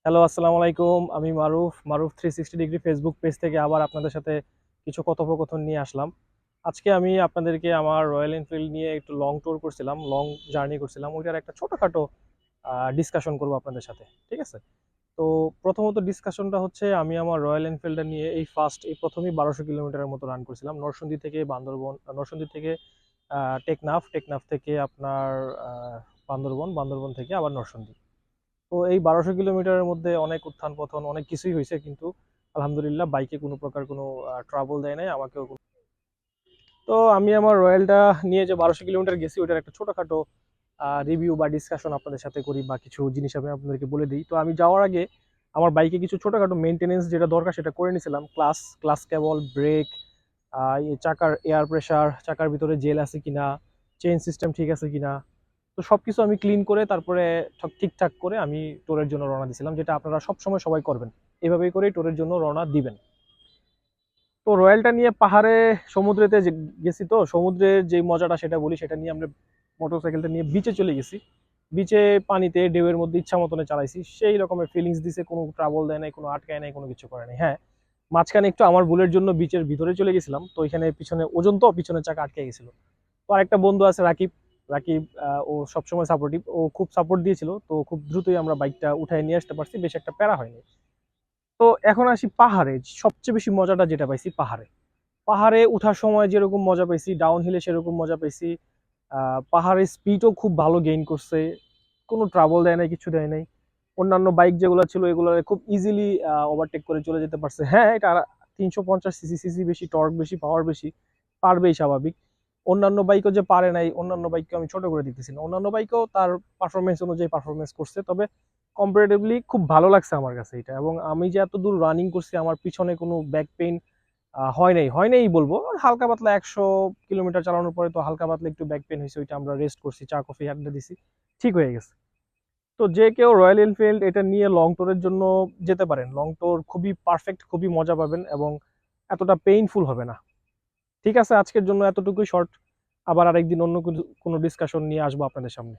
Hello, আসসালামু আলাইকুম। আমি মারুফ 360 ডিগ্রি ফেসবুক পেজ থেকে আবার আপনাদের সাথে কিছু কথোপকথন নিয়ে আসলাম। আজকে আমি আপনাদেরকে আমার রয়্যাল এনফিল্ড নিয়ে একটু লং ট্যুর করছিলাম, লং জার্নি করছিলাম। ওইটার একটা ছোটখাটো ডিসকাশন করব আপনাদের সাথে। ঠিক আছে? তো প্রথমত ডিসকাশনটা হচ্ছে আমি আমার রয়্যাল এনফিল্ডটা নিয়ে এই প্রথমেই 1200 কিলোমিটারের মতো রান করছিলাম। নরসিংদী থেকে বান্দরবন, নরসিংদী থেকে টেকনাফ, টেকনাফ থেকে আপনার বান্দরবন, বান্দরবন থেকে আবার নরসিংদী। তো এই 1200 কিলোমিটারের মধ্যে অনেক উত্থান পতন অনেক কিছুই হয়েছে, কিন্তু আলহামদুলিল্লাহ বাইকে কোনো প্রকার কোনো ট্রাবল দেয় নাই আমাকেও তো আমি আমার রয়্যালটা নিয়ে যে 1200 কিলোমিটার গেছি ওইটার একটা ছোটখাটো রিভিউ বা ডিসকাশন আপনাদের সাথে করি, বা কিছু জিনিস আমি আপনাদেরকে বলে দিই। তো আমি যাওয়ার আগে আমার বাইকে কিছু ছোটখাটো মেনটেনেন্স যেটা দরকার সেটা করে নিয়েছিলাম। ক্লাস কেবল, ব্রেক, চাকার এয়ার প্রেসার, চাকার ভিতরে জেল আছে কিনা, চেইন সিস্টেম ঠিক আছে কিনা। তো সবকিছু আমি ক্লিন করে তারপরে সব ঠিকঠাক করে আমি টোরের জন্য রওনা দিয়েছিলাম, যেটা আপনারা সবসময় সবাই করবেন। এভাবেই করে টোরের জন্য রওনা দিবেন। তো রয়্যালটা নিয়ে পাহাড়ে সমুদ্রেতে গেছি, তো সমুদ্রের যে মজাটা সেটা বলি। সেটা নিয়ে আমরা মোটরসাইকেলটা নিয়ে বিচে চলে গেছি। বিচে পানিতে ঢেউয়ের মধ্যে ইচ্ছা মতনে চালাইছি, সেই রকমের ফিলিংস দিছে। কোনো ট্রাবল দেয় নাই, কোনো আটকায় নাই, কোনো কিছু করে নাই। হ্যাঁ, মাঝখানে একটু আমার ভুলের জন্য বিচের ভিতরে চলে গেছিলাম, তো এখানে পিছনে ওজন, তো পিছনে চাকা আটকে গেছিল। তো আরেকটা বন্ধু আছে রাকিব। রাকিব ও সবসময় সাপোর্টিভ, ও খুব সাপোর্ট দিয়েছিল। তো খুব দ্রুতই আমরা বাইকটা উঠায় নিয়ে আসতে পারছি, বেশ একটা প্যারা হয়নি। তো এখন আসি পাহাড়ে। সবচেয়ে বেশি মজাটা যেটা পাইছি পাহাড়ে, পাহাড়ে উঠার সময় যেরকম মজা পাইছি, ডাউন হিলে সেরকম মজা পাইছি। পাহাড়ের স্পিডও খুব ভালো গেইন করছে, কোনো ট্রাবল দেয় নাই, কিছু দেয় নাই। অন্যান্য বাইক যেগুলো ছিল এগুলো খুব ইজিলি ওভারটেক করে চলে যেতে পারছে। হ্যাঁ, এটা 350 সিসি বেশি, টর্ক বেশি, পাওয়ার বেশি, পারবেই স্বাভাবিক। অন্যান্য বাইকও যে পারে নাই, অন্যান্য বাইককে আমি ছোট করে দিতেছি না, অন্যান্য বাইকও তার পারফরমেন্স অনুযায়ী পারফরমেন্স করছে। তবে কম্পারেটিভলি খুব ভালো লাগছে আমার কাছে এটা। এবং আমি যে এত দূর রানিং করছি, আমার পিছনে কোনো ব্যাক পেইন হয় নাই বলবো। হালকা পাতলা 100 কিলোমিটার চালানোর পরে তো হালকা পাতলা একটু ব্যাক পেন হয়েছে, ওইটা আমরা রেস্ট করছি, চা কফি আড্ডা দিছি, ঠিক হয়ে গেছে। তো যে কেউ রয়্যাল এনফিল্ড এটা নিয়ে লং ট্যুরের জন্য যেতে পারেন। লং ট্যুর খুবই পারফেক্ট, খুবই মজা পাবেন এবং এতটা পেইনফুল হবে না। ঠিক আছে, আজকের জন্য এতটুকুই শর্ট। আবার আরেকদিন অন্য কোনো ডিসকাশন নিয়ে আসবো আপনাদের সামনে।